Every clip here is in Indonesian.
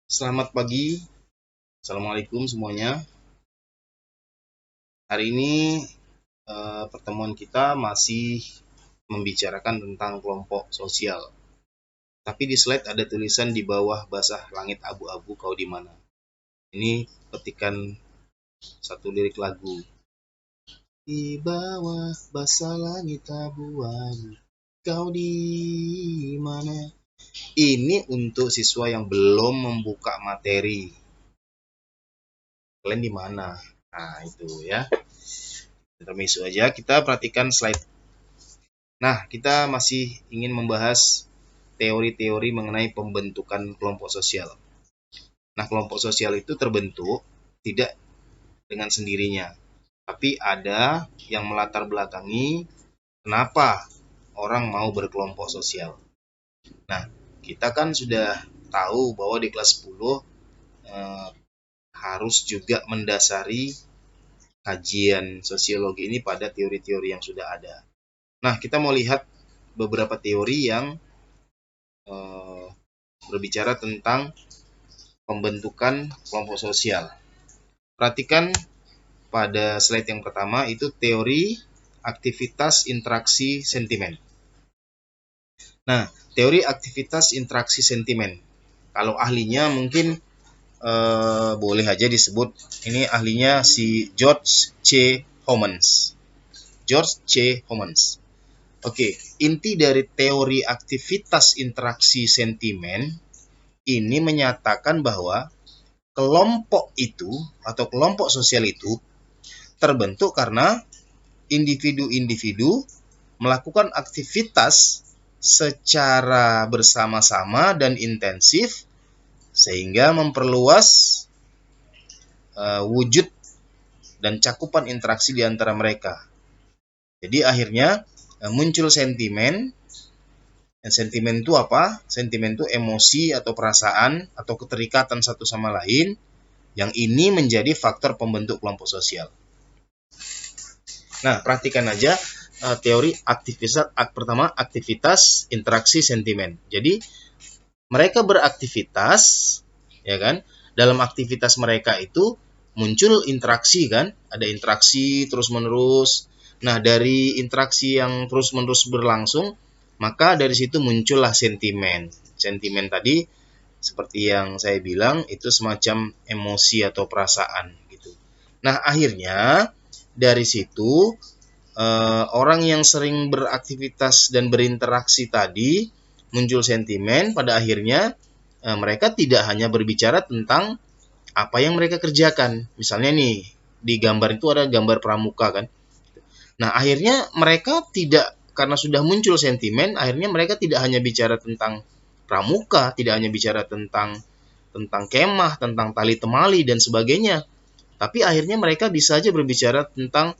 Selamat pagi, Assalamualaikum semuanya. Hari ini pertemuan kita masih membicarakan tentang kelompok sosial. Tapi di slide ada tulisan di bawah basah langit abu-abu kau di mana. Ini petikan satu lirik lagu. Di bawah basah langit abu-abu kau di mana. Ini untuk siswa yang belum membuka materi. Kalian di mana? Nah, itu ya. Intermezzo aja, kita perhatikan slide. Nah, kita masih ingin membahas teori-teori mengenai pembentukan kelompok sosial. Nah, kelompok sosial itu terbentuk tidak dengan sendirinya, tapi ada yang melatar belakangi kenapa orang mau berkelompok sosial. Nah, kita kan sudah tahu bahwa di kelas 10 harus juga mendasari kajian sosiologi ini pada teori-teori yang sudah ada. Nah, kita mau lihat beberapa teori yang berbicara tentang pembentukan kelompok sosial. Perhatikan pada slide yang pertama itu teori aktivitas interaksi sentimen. Nah, teori aktivitas interaksi sentimen. Kalau ahlinya mungkin boleh aja disebut, ini ahlinya si George C. Homans. George C. Homans. Oke, inti dari teori aktivitas interaksi sentimen ini menyatakan bahwa kelompok itu atau kelompok sosial itu terbentuk karena individu-individu melakukan aktivitas secara bersama-sama dan intensif sehingga memperluas wujud dan cakupan interaksi di antara mereka. Jadi akhirnya muncul sentimen. Dan sentimen itu apa? Sentimen itu emosi atau perasaan atau keterikatan satu sama lain yang ini menjadi faktor pembentuk kelompok sosial. Nah, perhatikan aja teori pertama aktivitas interaksi sentimen. Jadi mereka beraktivitas, ya kan? Dalam aktivitas mereka itu muncul interaksi kan? Ada interaksi terus-menerus. Nah, dari interaksi yang terus-menerus berlangsung, maka dari situ muncullah sentimen. Sentimen tadi seperti yang saya bilang itu semacam emosi atau perasaan gitu. Nah, akhirnya dari situ orang yang sering beraktivitas dan berinteraksi tadi muncul sentimen, pada akhirnya mereka tidak hanya berbicara tentang apa yang mereka kerjakan. Misalnya nih, di gambar itu ada gambar pramuka kan. Nah, akhirnya mereka tidak, karena sudah muncul sentimen, akhirnya mereka tidak hanya bicara tentang pramuka, tidak hanya bicara tentang kemah, tentang tali temali dan sebagainya. Tapi akhirnya mereka bisa aja berbicara tentang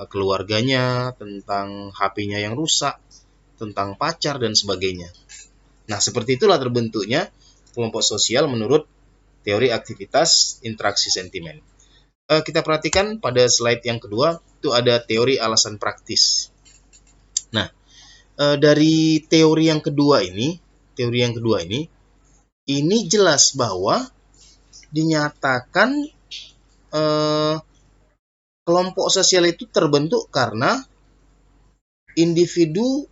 keluarganya, tentang HP-nya yang rusak, tentang pacar dan sebagainya. Nah, seperti itulah terbentuknya kelompok sosial menurut teori aktivitas interaksi sentimen. Kita perhatikan pada slide yang kedua, itu ada teori alasan praktis. Nah, dari teori yang kedua ini jelas bahwa dinyatakan kelompok sosial itu terbentuk karena individu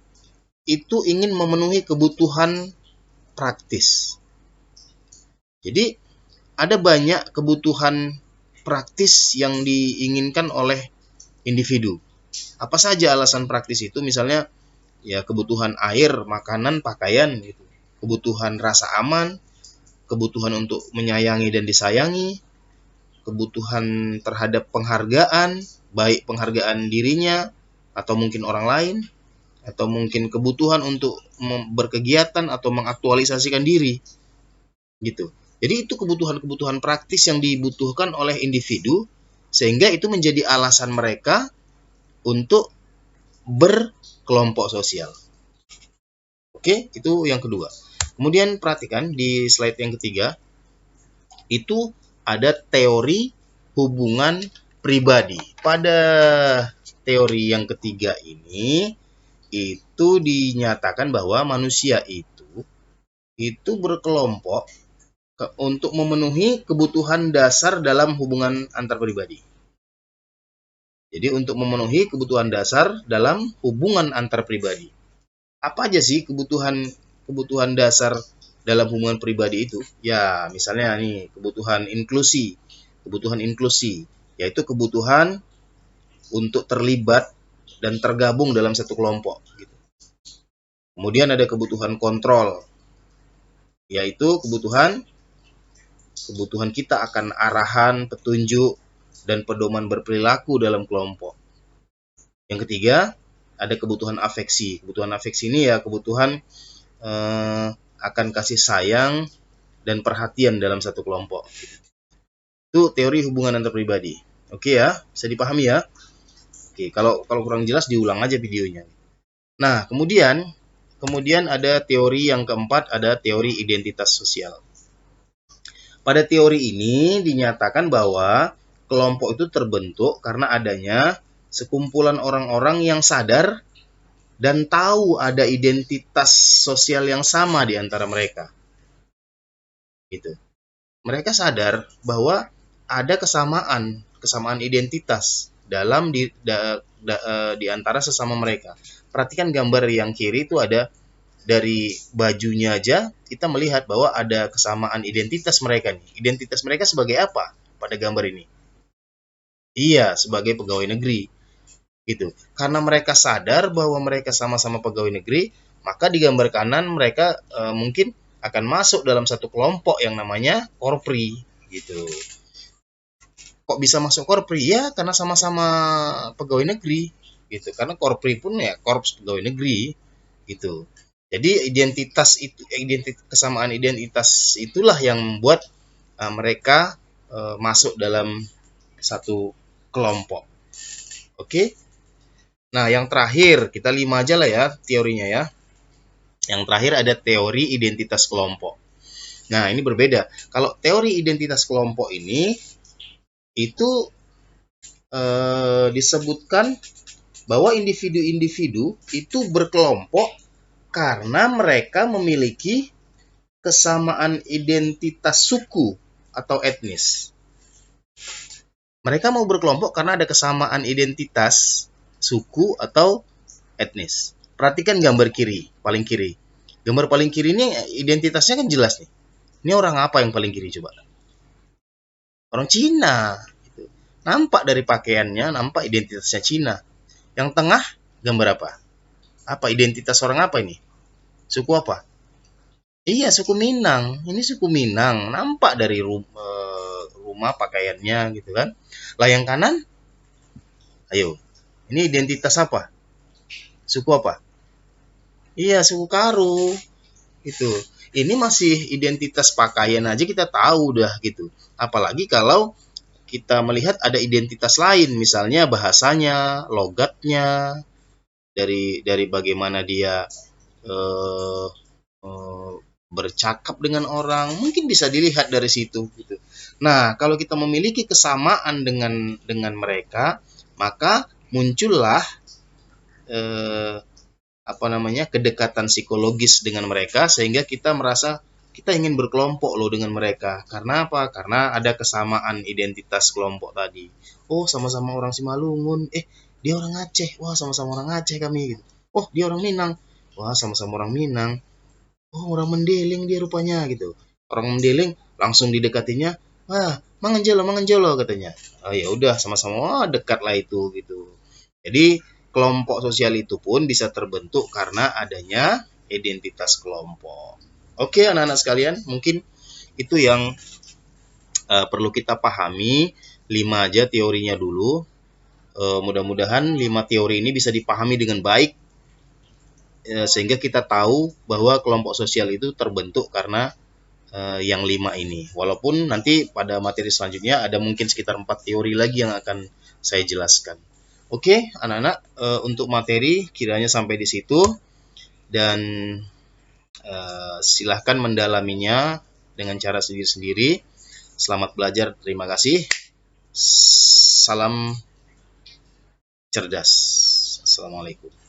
itu ingin memenuhi kebutuhan praktis. Jadi ada banyak kebutuhan praktis yang diinginkan oleh individu. Apa saja alasan praktis itu? Misalnya ya kebutuhan air, makanan, pakaian gitu. Kebutuhan rasa aman, kebutuhan untuk menyayangi dan disayangi, kebutuhan terhadap penghargaan, baik penghargaan dirinya atau mungkin orang lain, atau mungkin kebutuhan untuk berkegiatan atau mengaktualisasikan diri gitu. Jadi itu kebutuhan-kebutuhan praktis yang dibutuhkan oleh individu sehingga itu menjadi alasan mereka untuk berkelompok sosial. Oke, itu yang kedua. Kemudian perhatikan di slide yang ketiga, itu ada teori hubungan pribadi. Pada teori yang ketiga ini, itu dinyatakan bahwa manusia itu itu berkelompok untuk memenuhi kebutuhan dasar dalam hubungan antar pribadi. Jadi untuk memenuhi kebutuhan dasar dalam hubungan antar pribadi. Apa aja sih kebutuhan dasar dalam hubungan pribadi itu? Ya, misalnya nih, kebutuhan inklusi, yaitu kebutuhan untuk terlibat dan tergabung dalam satu kelompok gitu. Kemudian ada kebutuhan kontrol, yaitu kebutuhan kita akan arahan, petunjuk, dan pedoman berperilaku dalam kelompok. Yang ketiga, ada kebutuhan afeksi. Kebutuhan afeksi ini ya kebutuhan akan kasih sayang dan perhatian dalam satu kelompok. Itu teori hubungan antar pribadi. Oke ya, bisa dipahami ya. Oke, kalau kurang jelas diulang aja videonya. Nah, kemudian ada teori yang keempat, ada teori identitas sosial. Pada teori ini dinyatakan bahwa kelompok itu terbentuk karena adanya sekumpulan orang-orang yang sadar dan tahu ada identitas sosial yang sama di antara mereka. Gitu. Mereka sadar bahwa ada kesamaan identitas dalam di antara sesama mereka. Perhatikan gambar yang kiri itu ada dari bajunya aja kita melihat bahwa ada kesamaan identitas mereka nih. Identitas mereka sebagai apa pada gambar ini? Iya, sebagai pegawai negeri. Gitu. Karena mereka sadar bahwa mereka sama-sama pegawai negeri, maka di gambar kanan mereka mungkin akan masuk dalam satu kelompok yang namanya Korpri gitu. Kok bisa masuk Korpri? Ya, karena sama-sama pegawai negeri gitu. Karena Korpri pun ya korps pegawai negeri gitu. Jadi kesamaan identitas itulah yang membuat mereka masuk dalam satu kelompok. Oke. Nah, yang terakhir, kita 5 aja lah ya teorinya ya. Yang terakhir ada teori identitas kelompok. Nah, ini berbeda. Kalau teori identitas kelompok ini itu disebutkan bahwa individu-individu itu berkelompok karena mereka memiliki kesamaan identitas suku atau etnis. Mereka mau berkelompok karena ada kesamaan identitas suku atau etnis. Perhatikan gambar kiri, paling kiri. Gambar paling kiri ini identitasnya kan jelas nih. Ini orang apa yang paling kiri coba? Orang Cina. Gitu. Nampak dari pakaiannya, nampak identitasnya Cina. Yang tengah gambar apa? Apa identitas orang apa ini? Suku apa? Iya, suku Minang. Ini suku Minang. Nampak dari rumah pakaiannya gitu kan. Lah yang kanan, ayo. Ini identitas apa? Suku apa? Iya, suku Karo. Itu. Ini masih identitas pakaian aja kita tahu dah gitu. Apalagi kalau kita melihat ada identitas lain, misalnya bahasanya, logatnya, dari bagaimana dia eh, eh, bercakap dengan orang, mungkin bisa dilihat dari situ gitu. Nah, kalau kita memiliki kesamaan dengan mereka, maka muncullah kedekatan psikologis dengan mereka sehingga kita merasa kita ingin berkelompok loh dengan mereka. Karena apa? Karena ada kesamaan identitas kelompok tadi. Oh, sama-sama orang Simalungun. Dia orang Aceh. Wah, sama-sama orang Aceh kami gitu. Oh, dia orang Minang. Wah, sama-sama orang Minang. Oh, orang Mendeling dia rupanya gitu. Orang Mendeling langsung didekatinya. Wah, mangenjolo katanya. Oh, ya udah sama-sama dekat lah itu gitu. Jadi kelompok sosial itu pun bisa terbentuk karena adanya identitas kelompok. Oke, anak-anak sekalian, mungkin itu yang perlu kita pahami. 5 aja teorinya dulu. Mudah-mudahan 5 teori ini bisa dipahami dengan baik sehingga kita tahu bahwa kelompok sosial itu terbentuk karena yang 5 ini. Walaupun nanti pada materi selanjutnya ada mungkin sekitar 4 teori lagi yang akan saya jelaskan. Oke, anak-anak, untuk materi kiranya sampai di situ dan silahkan mendalaminya dengan cara sendiri-sendiri. Selamat belajar, terima kasih. Salam cerdas. Assalamualaikum.